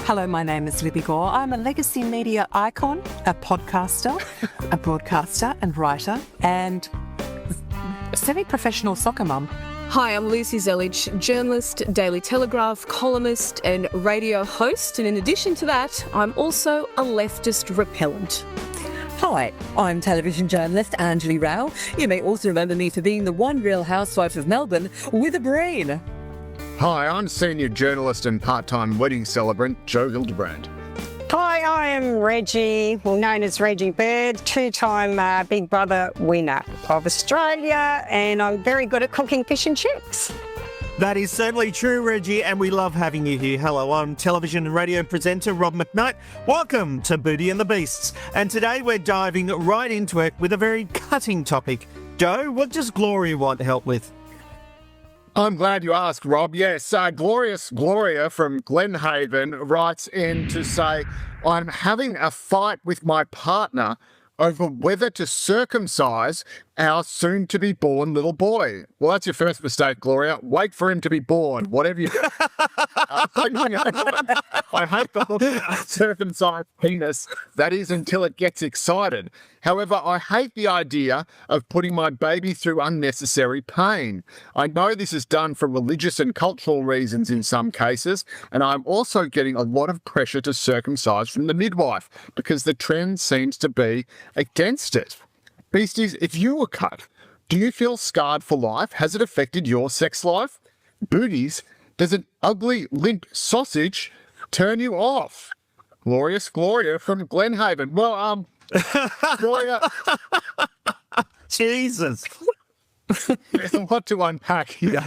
Hello, my name is Libbi Gorr. I'm a legacy media icon, a podcaster, a broadcaster and writer, and a semi-professional soccer mum. Hi, I'm Lucy Zelic, journalist, Daily Telegraph, columnist and radio host. And in addition to that, I'm also a leftist repellent. Hi, I'm television journalist Anjali Rao. You may also remember me for being the one real housewife of Melbourne with a brain. Hi, I'm senior journalist and part-time wedding celebrant Joe Hilderbrand. Hi, I am Reggie, known as Reggie Bird, two-time Big Brother winner of Australia, and I'm very good at cooking fish and chips. That is certainly true, Reggie, and we love having you here. Hello, I'm television and radio presenter Rob McKnight. Welcome to Beauty and the Beasts. And today we're diving right into it with a very cutting topic. Joe, what does Gloria want help with? I'm glad you asked, Rob. Yes, Glorious Gloria from Glenhaven writes in to say, I'm having a fight with my partner over whether to circumcise our soon-to-be-born little boy. Well, that's your first mistake, Gloria. Wait for him to be born, whatever you... I hope the look at a circumcised penis, that is until it gets excited. However, I hate the idea of putting my baby through unnecessary pain. I know this is done for religious and cultural reasons in some cases, and I'm also getting a lot of pressure to circumcise from the midwife because the trend seems to be against it. Beasties, if you were cut, do you feel scarred for life? Has it affected your sex life? Booties, does an ugly, limp sausage turn you off? Glorious Gloria from Glenhaven. Well, Gloria... Jesus. There's a lot to unpack here.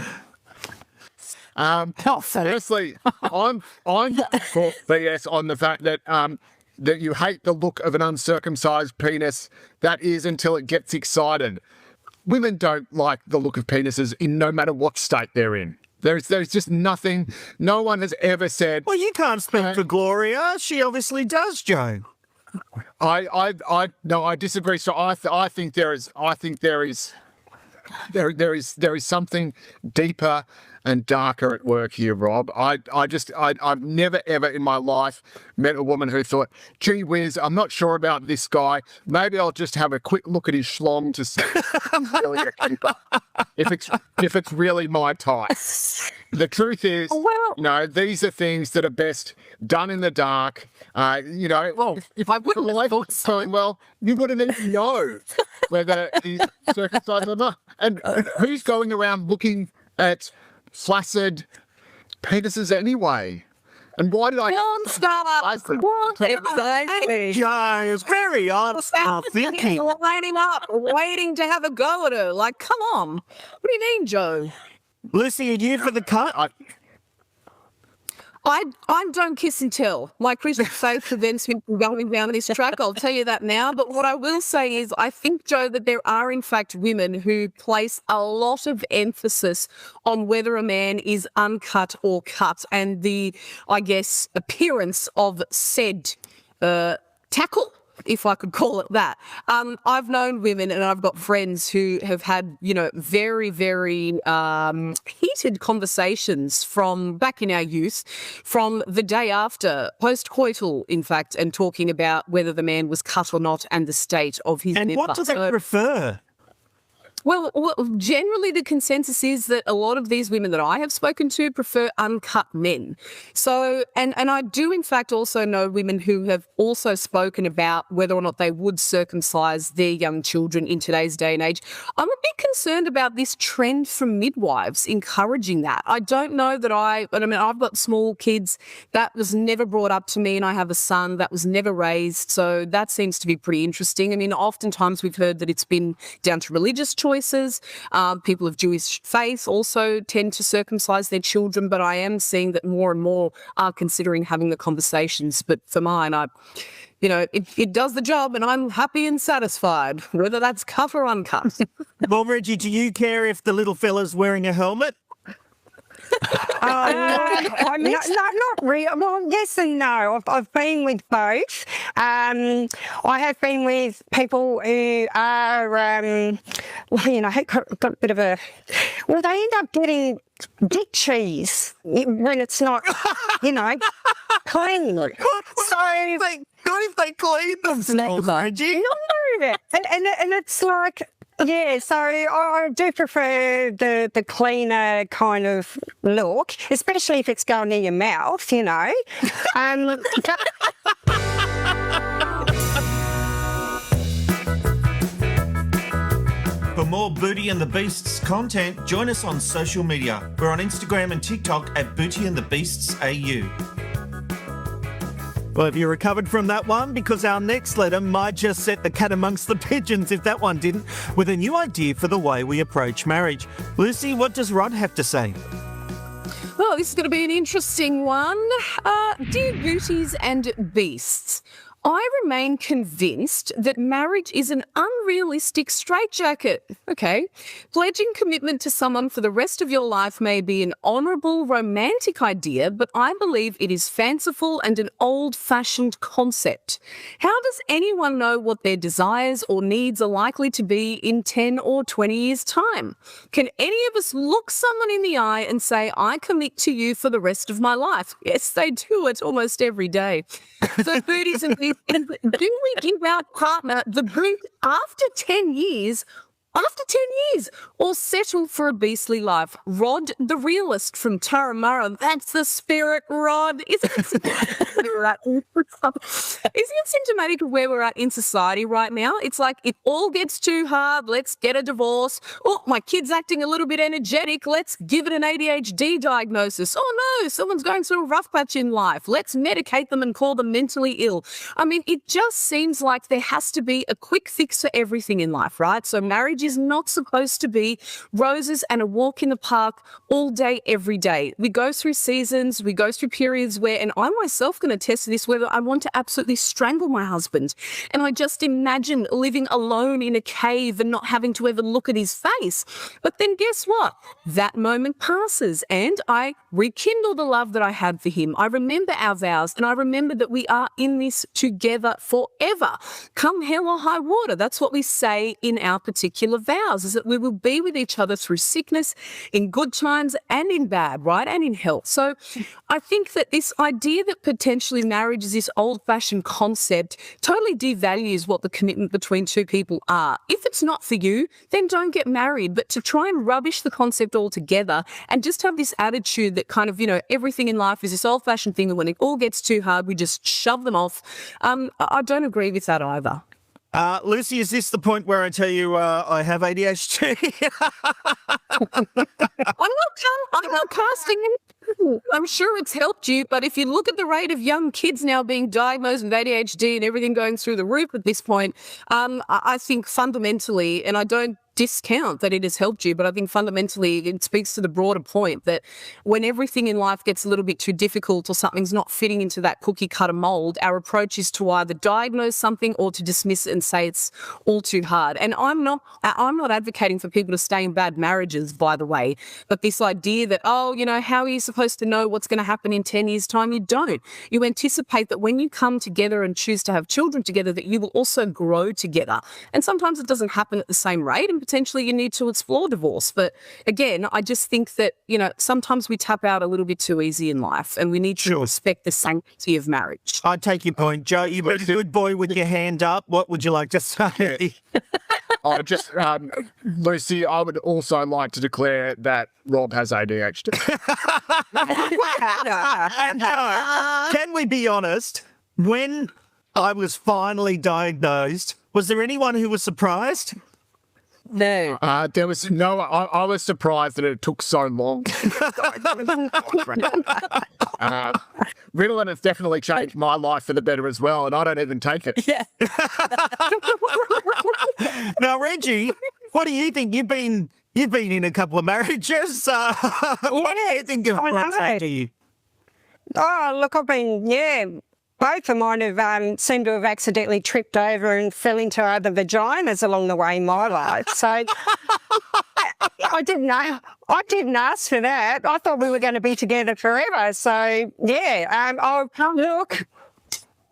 Firstly, I'm for BS on the fact that that you hate the look of an uncircumcised penis. That is until it gets excited. Women don't like the look of penises in no matter what state they're in. There's just nothing. No one has ever said. Well, you can't speak for Gloria. She obviously does, Joe. I disagree. So I think there is something deeper and darker at work here, Rob. I've never ever in my life met a woman who thought, gee whiz, I'm not sure about this guy. Maybe I'll just have a quick look at his schlong to see if it's really my type. The truth is, these are things that are best done in the dark. Well, if I wouldn't have thought so, well, you wouldn't even know whether he's circumcised or not. And who's going around looking at flaccid penises anyway? And why did I... Don't stop! Joe is very honest. Thinking. Lining up, waiting to have a go at her. Like, come on. What do you mean, Joe? Lucy, are you for the cut? I don't kiss and tell. My Christian faith prevents me from going down this track. I'll tell you that now. But what I will say is I think, Joe, that there are, in fact, women who place a lot of emphasis on whether a man is uncut or cut and the, I guess, appearance of said tackle, if I could call it that. I've known women and I've got friends who have had, very, very heated conversations from back in our youth, from the day after, post-coital, in fact, and talking about whether the man was cut or not and the state of his And midwife. what does it prefer? Well, generally the consensus is that a lot of these women that I have spoken to prefer uncut men. So, and I do in fact also know women who have also spoken about whether or not they would circumcise their young children in today's day and age. I'm a bit concerned about this trend from midwives encouraging that. I don't know that I've got small kids. That was never brought up to me, and I have a son that was never raised. So that seems to be pretty interesting. I mean, oftentimes we've heard that it's been down to religious choices. People of Jewish faith also tend to circumcise their children, but I am seeing that more and more are considering having the conversations. But for mine, it does the job and I'm happy and satisfied, whether that's cut or uncut. Well, Reggie, do you care if the little fella's wearing a helmet? Not really. Well, yes and no. I've been with both. I have been with people who are, got a bit of a... Well, they end up getting dick cheese when it's not, clean. So, God, if they clean themselves, Reggie. no. And it's like, yeah, so I do prefer the cleaner kind of look, especially if it's going in your mouth, you know. For more Booty and the Beasts content, join us on social media. We're on Instagram and TikTok at Booty and the Beasts AU. Well, have you recovered from that one? Because our next letter might just set the cat amongst the pigeons, if that one didn't, with a new idea for the way we approach marriage. Lucy, what does Rod have to say? Well, this is going to be an interesting one. Dear Booties and Beasts, I remain convinced that marriage is an unrealistic straitjacket. Okay. Pledging commitment to someone for the rest of your life may be an honourable, romantic idea, but I believe it is fanciful and an old-fashioned concept. How does anyone know what their desires or needs are likely to be in 10 or 20 years' time? Can any of us look someone in the eye and say, I commit to you for the rest of my life? Yes, they do it almost every day. So, Booties and Beasts, do we give our partner the boot after 10 years? After 10 years, or settle for a beastly life? Rod, the realist from Turramurra, that's the spirit, Rod. Isn't it symptomatic of where we're at in society right now? It's like, it all gets too hard, let's get a divorce. Oh, my kid's acting a little bit energetic, let's give it an ADHD diagnosis. Oh no, someone's going through a rough patch in life, let's medicate them and call them mentally ill. I mean, it just seems like there has to be a quick fix for everything in life, right? So marriage is not supposed to be roses and a walk in the park all day, every day. We go through seasons, we go through periods where, and I myself can attest to this, whether I want to absolutely strangle my husband. And I just imagine living alone in a cave and not having to ever look at his face. But then guess what? That moment passes and I rekindle the love that I had for him. I remember our vows and I remember that we are in this together forever. Come hell or high water. That's what we say in our particular vows, is that we will be with each other through sickness, in good times and in bad, right? And in health. So I think that this idea that potentially marriage is this old-fashioned concept totally devalues what the commitment between two people are. If it's not for you, then don't get married. But to try and rubbish the concept altogether and just have this attitude that kind of, you know, everything in life is this old-fashioned thing, and when it all gets too hard, we just shove them off. I don't agree with that either. Lucy, is this the point where I tell you I have ADHD? I'm not casting it. I'm sure it's helped you, but if you look at the rate of young kids now being diagnosed with ADHD and everything going through the roof at this point, I think fundamentally, and I don't discount that it has helped you, but I think fundamentally it speaks to the broader point that when everything in life gets a little bit too difficult or something's not fitting into that cookie cutter mold, our approach is to either diagnose something or to dismiss it and say it's all too hard. And I'm not advocating for people to stay in bad marriages, by the way, but this idea that, oh, you know, how are you supposed to know what's going to happen in 10 years' time? You don't. You anticipate that when you come together and choose to have children together, that you will also grow together. And sometimes it doesn't happen at the same rate, and potentially you need to explore divorce. But again, I just think that, you know, sometimes we tap out a little bit too easy in life and we need to respect the sanctity of marriage. I take your point, Joe. You're a good boy with your hand up. What would you like to say? Lucy, I would also like to declare that Rob has ADHD. Can we be honest? When I was finally diagnosed, was there anyone who was surprised? No. There was no. I was surprised that it took so long. Ritalin has definitely changed my life for the better as well, and I don't even take it. Yeah. Now, Reggie, what do you think? You've been in a couple of marriages. What do you think of that to you? Oh, look, I've been, both of mine have seemed to have accidentally tripped over and fell into other vaginas along the way in my life. So I didn't know. I didn't ask for that. I thought we were going to be together forever. So, look,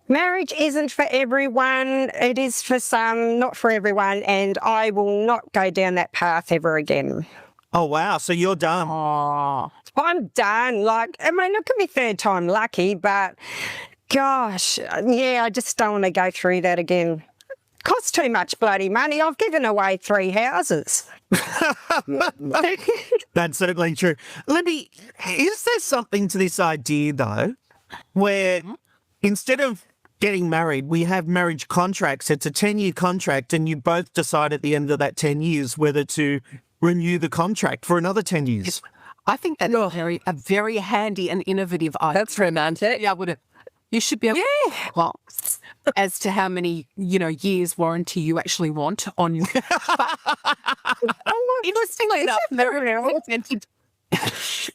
marriage isn't for everyone. It is for some, not for everyone. And I will not go down that path ever again. Oh, wow. So you're done. Oh, I'm done. Like, I mean, it could be third time lucky, but gosh, yeah, I just don't want to go through that again. Costs too much bloody money. I've given away 3 houses. That's certainly true. Libbi, is there something to this idea, though, where instead of getting married, we have marriage contracts? It's a 10-year contract, and you both decide at the end of that 10 years whether to renew the contract for another 10 years. I think that's a very handy and innovative idea. That's romantic. Yeah, would it? You should be able well, as to how many, years warranty you actually want on your. Interestingly enough,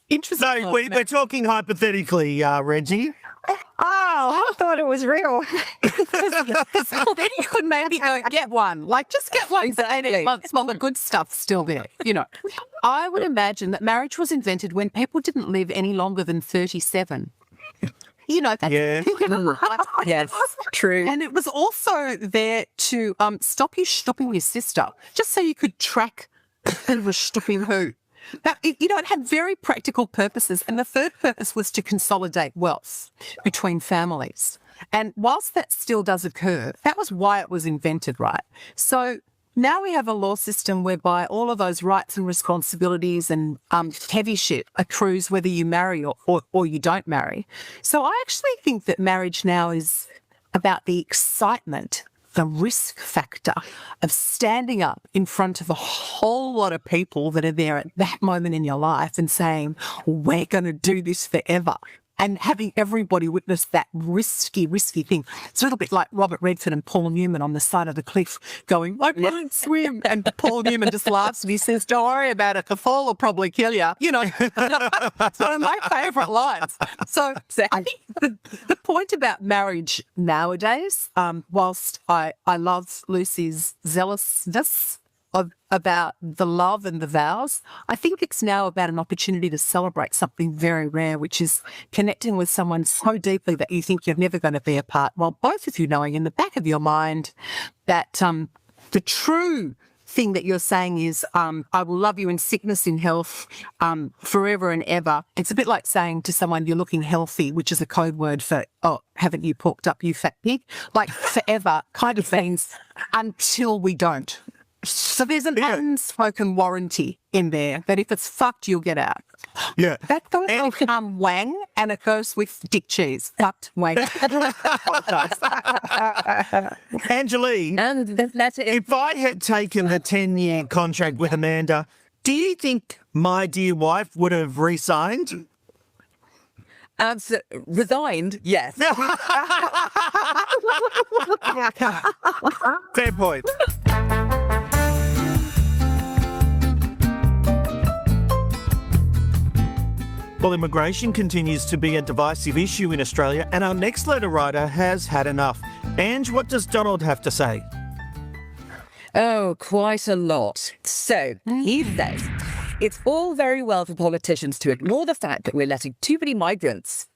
interesting. No, we're talking hypothetically, Reggie. Oh, I thought it was real. Well, then you could maybe go get one. Like, just get one for 18 months while the good stuff's still there. I would imagine that marriage was invented when people didn't live any longer than 37. That's Yes, true. And it was also there to stop you stopping your sister, just so you could track who was stopping who. Now, it had very practical purposes. And the third purpose was to consolidate wealth between families. And whilst that still does occur, that was why it was invented, right? So now we have a law system whereby all of those rights and responsibilities and heavy shit accrues whether you marry or you don't marry. So I actually think that marriage now is about the excitement, the risk factor of standing up in front of a whole lot of people that are there at that moment in your life and saying, we're going to do this forever. And having everybody witness that risky thing. It's a little bit like Robert Redford and Paul Newman on the side of the cliff going, I won't swim. And Paul Newman just laughs and he says, don't worry about it. The fall will probably kill you. It's one of my favourite lines. So I think the point about marriage nowadays, whilst I love Lucy's zealousness about the love and the vows, I think it's now about an opportunity to celebrate something very rare, which is connecting with someone so deeply that you think you're never going to be apart, while both of you knowing in the back of your mind that the true thing that you're saying is, I will love you in sickness, in health, forever and ever. It's a bit like saying to someone, you're looking healthy, which is a code word for, oh, haven't you porked up, you fat pig? Like forever kind of means until we don't. So there's an unspoken warranty in there that if it's fucked, you'll get out. Yeah. That goes with wang, and it goes with dick cheese. Fucked, wang. Anjali, And that's it. if I had taken a 10-year contract with Amanda, do you think my dear wife would have re-signed? Resigned, yes. Fair point. Well, immigration continues to be a divisive issue in Australia, and our next letter writer has had enough. Ange, what does Donald have to say? Oh, quite a lot. So, he says, it's all very well for politicians to ignore the fact that we're letting too many migrants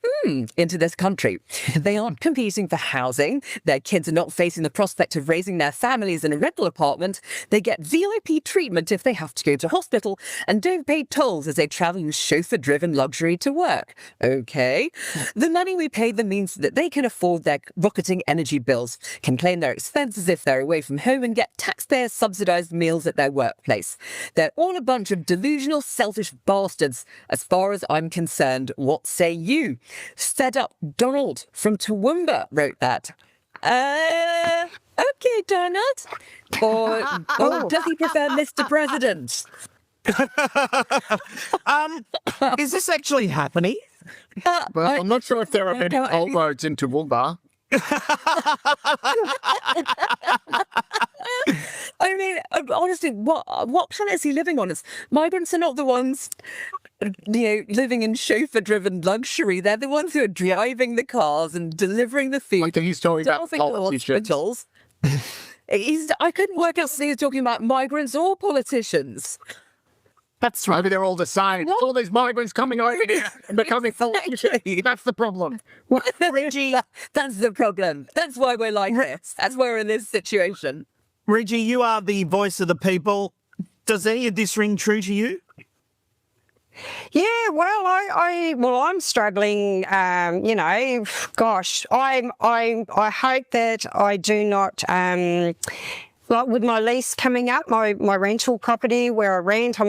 into this country. They aren't competing for housing. Their kids are not facing the prospect of raising their families in a rental apartment. They get VIP treatment if they have to go to hospital and don't pay tolls as they travel in chauffeur-driven luxury to work. Okay. The money we pay them means that they can afford their rocketing energy bills, can claim their expenses if they're away from home, and get taxpayer-subsidised meals at their workplace. They're all a bunch of delusional, selfish bastards. As far as I'm concerned, what say you? Fed up Donald from Toowoomba wrote that. Okay, Donald. Or does he prefer Mr. President? Is this actually happening? Well, I'm not sure if there are many toll roads in Toowoomba. I mean, honestly, what planet is he living on? Migrants are not the ones, living in chauffeur-driven luxury. They're the ones who are driving the cars and delivering the food. I think he's talking about Delving the politicians. hospitals. I couldn't work out if he was talking about migrants or politicians. That's right. Maybe they're all the same. All these migrants coming over here and becoming politicians. That's the problem. Reggie, that's the problem. That's why we're like this. That's why we're in this situation. Reggie, you are the voice of the people. Does any of this ring true to you? Yeah, well, I'm struggling. You know, gosh, I hope that I do not. Like with my lease coming up, my rental property where I rent,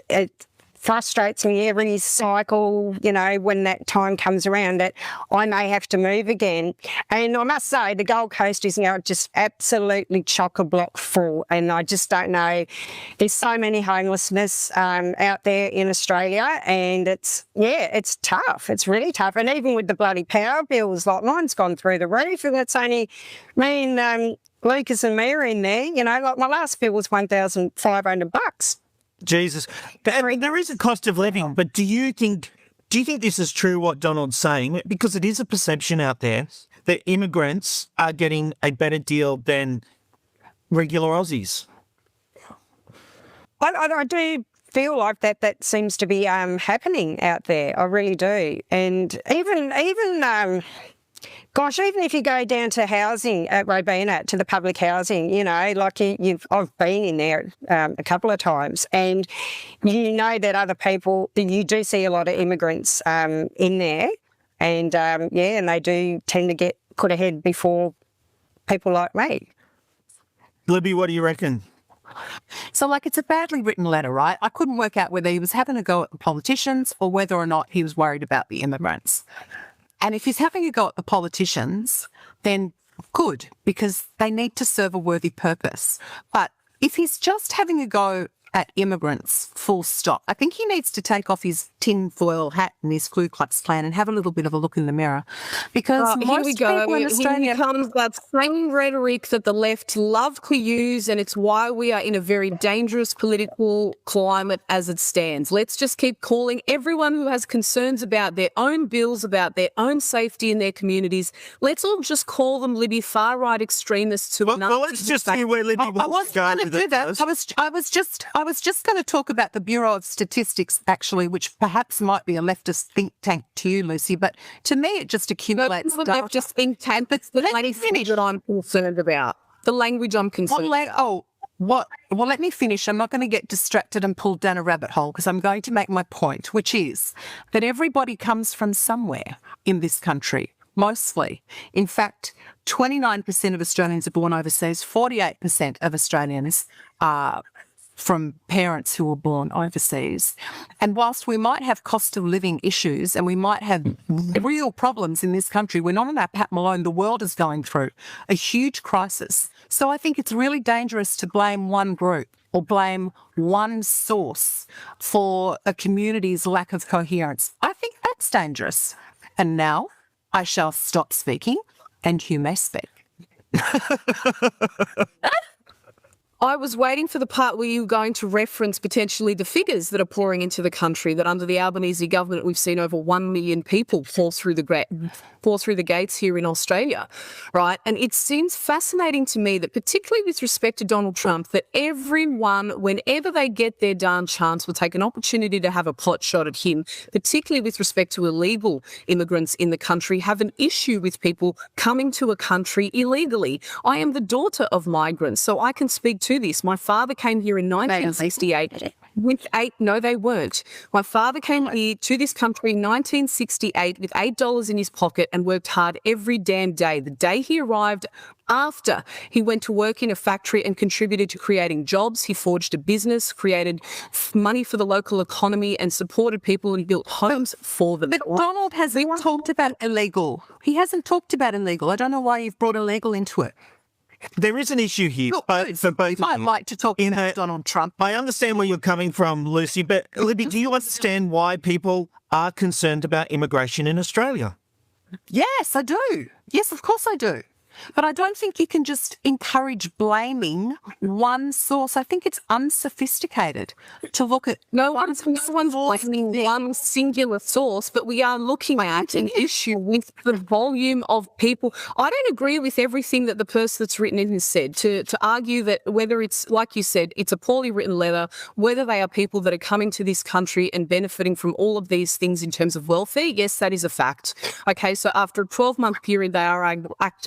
it frustrates me every cycle, you know, when that time comes around that I may have to move again. And I must say, the Gold Coast is now just absolutely chock-a-block full, and I just don't know. There's so many homelessness out there in Australia, and it's tough. It's really tough. And even with the bloody power bills, like mine's gone through the roof, and it's only me and Lucas and me are in there, you know, like my last bill was $1,500. Jesus. There is a cost of living, but do you think this is true, what Donald's saying? Because it is a perception out there that immigrants are getting a better deal than regular Aussies. I do feel like that seems to be happening out there. I really do. And even if you go down to housing at Robina, to the public housing, you know, like I've been in there a couple of times, and you know that other people, you do see a lot of immigrants in there, and and they do tend to get put ahead before people like me. Libbi, what do you reckon? So, like, it's a badly written letter, right? I couldn't work out whether he was having a go at the politicians or whether or not he was worried about the immigrants. And if he's having a go at the politicians, then good, because they need to serve a worthy purpose. But if he's just having a go at immigrants, full stop, I think he needs to take off his tinfoil hat and his Ku Klux Klan and have a little bit of a look in the mirror. Because most people in Australia... Here comes that same rhetoric that the left love to use, and it's why we are in a very dangerous political climate as it stands. Let's just keep calling everyone who has concerns about their own bills, about their own safety in their communities. Let's all just call them, Libby, far-right extremists who... Well, let's just see where Libby wants to go with it. I was just going to talk about the Bureau of Statistics, actually, which perhaps might be a leftist think tank to you, Lucy, but to me it just accumulates data. data. Just think tank. That's the language that I'm concerned about. The language I'm concerned about. Well, let me finish. I'm not going to get distracted and pulled down a rabbit hole because I'm going to make my point, which is that everybody comes from somewhere in this country. Mostly. In fact, 29% of Australians are born overseas, 48% of Australians are from parents who were born overseas. And whilst we might have cost of living issues and we might have real problems in this country, we're not on our pat Malone. The world is going through a huge crisis. So I think it's really dangerous to blame one group or blame one source for a community's lack of coherence. I think that's dangerous. And now I shall stop speaking and you may speak. I was waiting for the part where you were going to reference potentially the figures that are pouring into the country, that under the Albanese government we've seen over 1 million people fall through the gates here in Australia, right? And it seems fascinating to me that, particularly with respect to Donald Trump, that everyone, whenever they get their darn chance, will take an opportunity to have a pot shot at him, particularly with respect to illegal immigrants in the country, have an issue with people coming to a country illegally. I am the daughter of migrants, so I can speak to this. My father came here in 1968 with no, they weren't. My father came here to this country in 1968 with $8 in his pocket and worked hard every damn day. The day he arrived, after he went to work in a factory and contributed to creating jobs, he forged a business, created money for the local economy and supported people and built homes for them. But Donald hasn't talked about illegal. He hasn't talked about illegal. I don't know why you've brought illegal into it. There is an issue here for both. I'd like to talk about Donald Trump. I understand where you're coming from, Lucy, but Libby, do you understand why people are concerned about immigration in Australia? Yes, I do. Yes, of course I do. But I don't think you can just encourage blaming one source. I think it's unsophisticated to look at... No one's blaming one singular source, but we are looking at an issue with the volume of people. I don't agree with everything that the person that's written it has said. To argue that whether it's, like you said, it's a poorly written letter, whether they are people that are coming to this country and benefiting from all of these things in terms of welfare, yes, that is a fact. Okay, so after a 12-month period, they are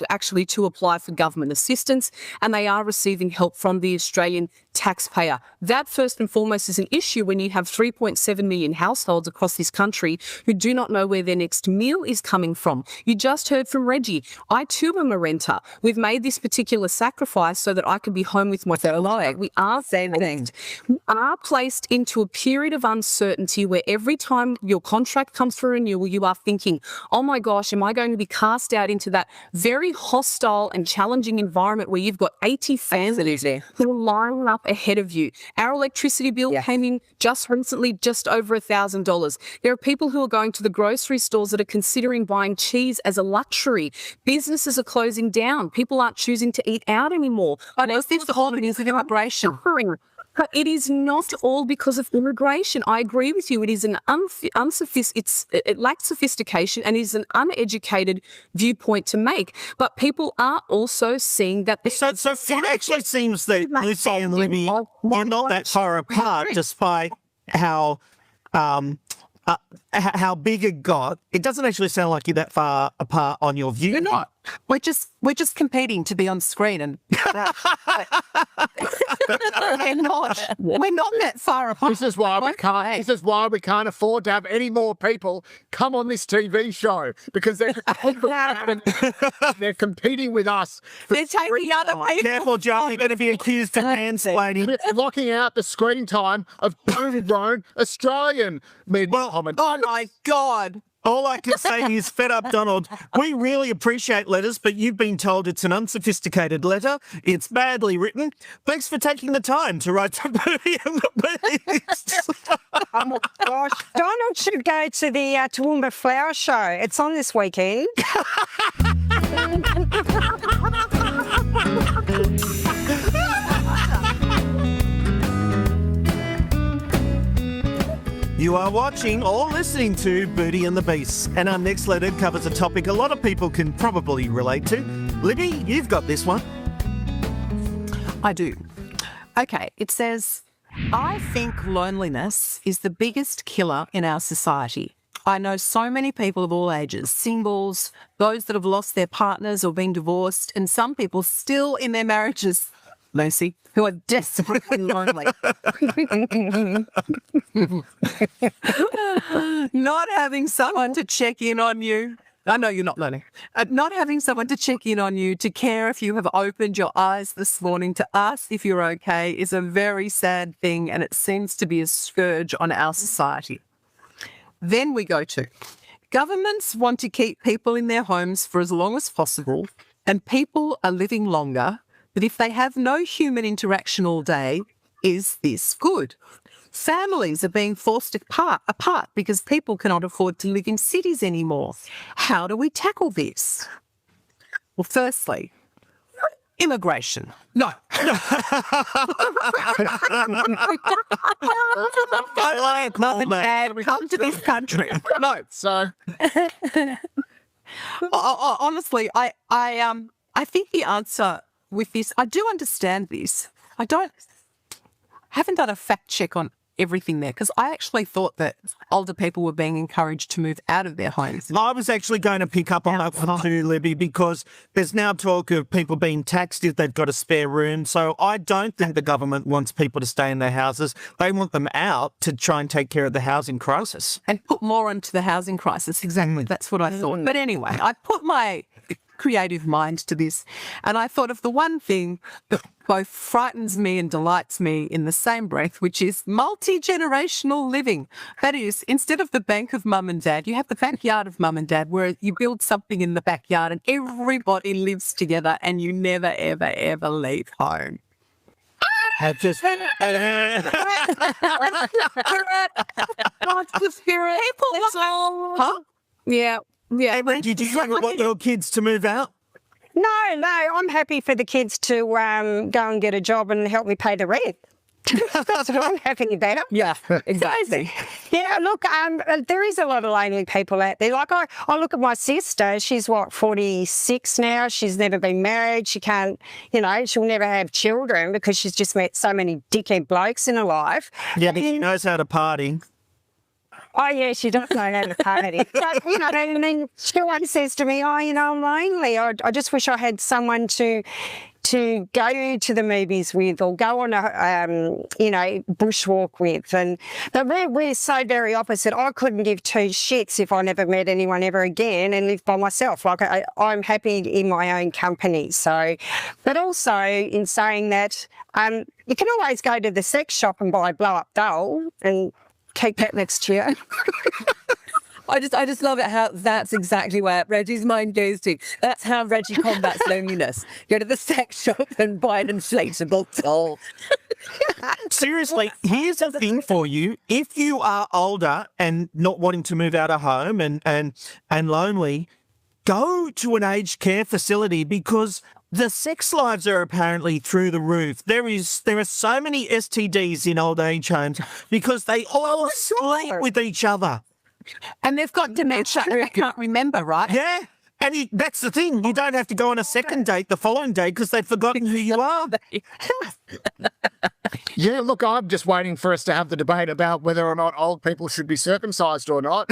actually actually to apply for government assistance, and they are receiving help from the Australian taxpayer. That first and foremost is an issue when you have 3.7 million households across this country who do not know where their next meal is coming from. You just heard from Reggie. I too am a renter. We've made this particular sacrifice so that I can be home with my family. We are placed into a period of uncertainty where every time your contract comes for renewal, you are thinking, oh my gosh, am I going to be cast out into that very hostile and challenging environment where you've got 80 families who are lining up ahead of you. Our electricity bill came in just recently, just over $1,000. There are people who are going to the grocery stores that are considering buying cheese as a luxury. Businesses are closing down. People aren't choosing to eat out anymore. But is this all because of immigration? But it is not all because of immigration. I agree with you. It is an it lacks sophistication and is an uneducated viewpoint to make. But people are also seeing that. So it actually seems that Lucy and Libby are not that far apart, despite how big it got. It doesn't actually sound like you're that far apart on your view. We're not. We're just competing to be on screen, and we're not that far apart. This is why we can't afford to have any more people come on this TV show, because they're competing with us. They're taking other people. Careful, Joe. You're going to be accused of mansplaining. Blocking out the screen time of homegrown Australian mid-comment. Oh my God. All I can say is, fed up, Donald. We really appreciate letters, but you've been told it's an unsophisticated letter. It's badly written. Thanks for taking the time to write to Booty and the Beast. Oh my gosh, Donald should go to the Toowoomba Flower Show. It's on this weekend. You are watching or listening to Booty and the Beast, and our next letter covers a topic a lot of people can probably relate to. Libby, you've got this one. I do. Okay, it says, I think loneliness is the biggest killer in our society. I know so many people of all ages, singles, those that have lost their partners or been divorced, and some people still in their marriages, Lucy, who are desperately lonely. Not having someone to check in on you. I know you're not lonely. Not having someone to check in on you, to care if you have opened your eyes this morning, to ask if you're okay, is a very sad thing, and it seems to be a scourge on our society. Then we go to, governments want to keep people in their homes for as long as possible, and people are living longer. But if they have no human interaction all day, is this good? Families are being forced apart because people cannot afford to live in cities anymore. How do we tackle this? Well, firstly, immigration. No. Come to this country. No. So, honestly, I think the answer with this, I do understand this. Haven't done a fact check on everything there, because I actually thought that older people were being encouraged to move out of their homes. I was actually going to pick up on that one too, Libby, because there's now talk of people being taxed if they've got a spare room. So I don't think the government wants people to stay in their houses. They want them out to try and take care of the housing crisis. And put more into the housing crisis. Exactly. That's what I thought. But anyway, I put my creative mind to this, and I thought of the one thing that both frightens me and delights me in the same breath, which is multi-generational living. That is, instead of the bank of mum and dad, you have the backyard of mum and dad, where you build something in the backyard and everybody lives together and you never, ever, ever leave home. Have just People, huh? Yeah. Did you want your kids to move out? No, I'm happy for the kids to go and get a job and help me pay the rent. That's what I'm happy about. Yeah, exactly. Yeah, look, there is a lot of lonely people out there. Like, I look at my sister. She's, 46 now. She's never been married. She can't, she'll never have children because she's just met so many dickhead blokes in her life. Yeah, but she knows how to party. Oh, yeah, she does know how to party. But, and then she always says to me, oh, I'm lonely. I just wish I had someone to go to the movies with or go on a, bushwalk with. But we're so very opposite. I couldn't give two shits if I never met anyone ever again and lived by myself. Like, I'm happy in my own company. So, but also in saying that, you can always go to the sex shop and buy a blow-up doll and keep that next to you. I just love it how that's exactly where Reggie's mind goes to. That's how Reggie combats loneliness. Go to the sex shop and buy an inflatable doll. Seriously, here's the thing for you. If you are older and not wanting to move out of home and lonely, go to an aged care facility because the sex lives are apparently through the roof. There are so many STDs in old age homes because they all sleep with each other. And they've got dementia and they can't remember, right? Yeah. And that's the thing. You don't have to go on a second date the following day because they've forgotten who you are. Yeah, look, I'm just waiting for us to have the debate about whether or not old people should be circumcised or not.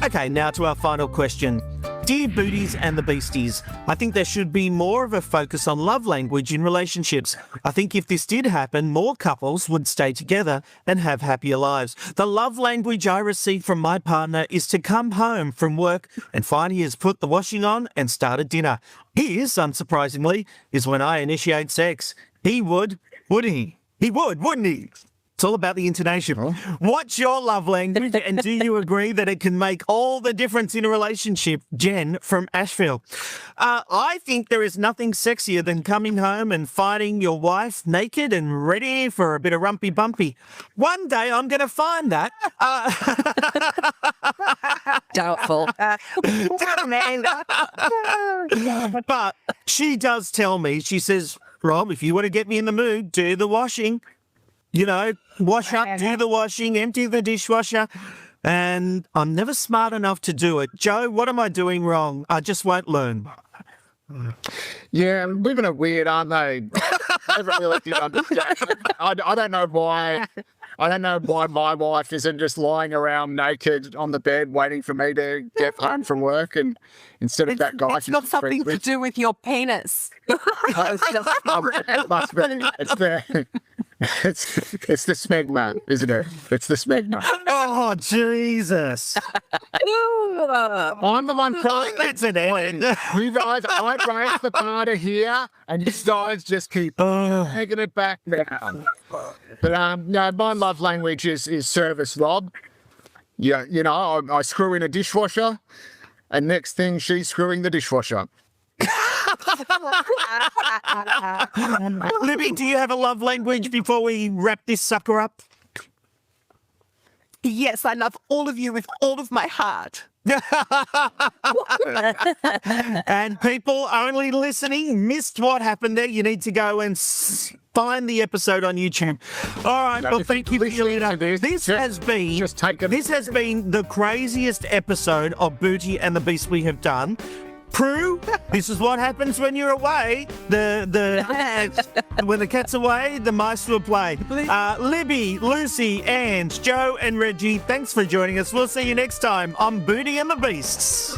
Okay, now to our final question. Dear Booties and the Beasties, I think there should be more of a focus on love language in relationships. I think if this did happen, more couples would stay together and have happier lives. The love language I receive from my partner is to come home from work and find he has put the washing on and started dinner. His, unsurprisingly, is when I initiate sex. He would, wouldn't he? He would, wouldn't he? It's all about the intonation. What's your love language, and do you agree that it can make all the difference in a relationship? Jen from Asheville. I think there is nothing sexier than coming home and finding your wife naked and ready for a bit of rumpy bumpy. One day I'm going to find that. Doubtful. But she does tell me, she says, Rob, if you want to get me in the mood, do the washing. Wash up, do the washing, empty the dishwasher. And I'm never smart enough to do it. Joe, what am I doing wrong? I just won't learn. Yeah, women are weird, aren't they? I never really did understand. I don't know why. I don't know why my wife isn't just lying around naked on the bed waiting for me to get home from work, and instead of that guy. It's not something to do with your penis. It must be. It's the it's the smegma, isn't it? It's the smegma. Oh, Jesus. I'm the one telling That's an end. you guys. I raise the bar to here, and you guys just keep taking it back down. But no, my love language is service, Rob. Yeah, I screw in a dishwasher, and next thing she's screwing the dishwasher. Libby, do you have a love language before we wrap this sucker up? Yes, I love all of you with all of my heart. And people only listening missed what happened there. You need to go and find the episode on YouTube. All right, well, thank you for your lead up. This has been the craziest episode of Booty and the Beast we have done. Prue, this is what happens when you're away. When the cat's away, the mice will play. Libby, Lucy, Ange, Joe and Reggie, thanks for joining us. We'll see you next time on Booty and the Beasts.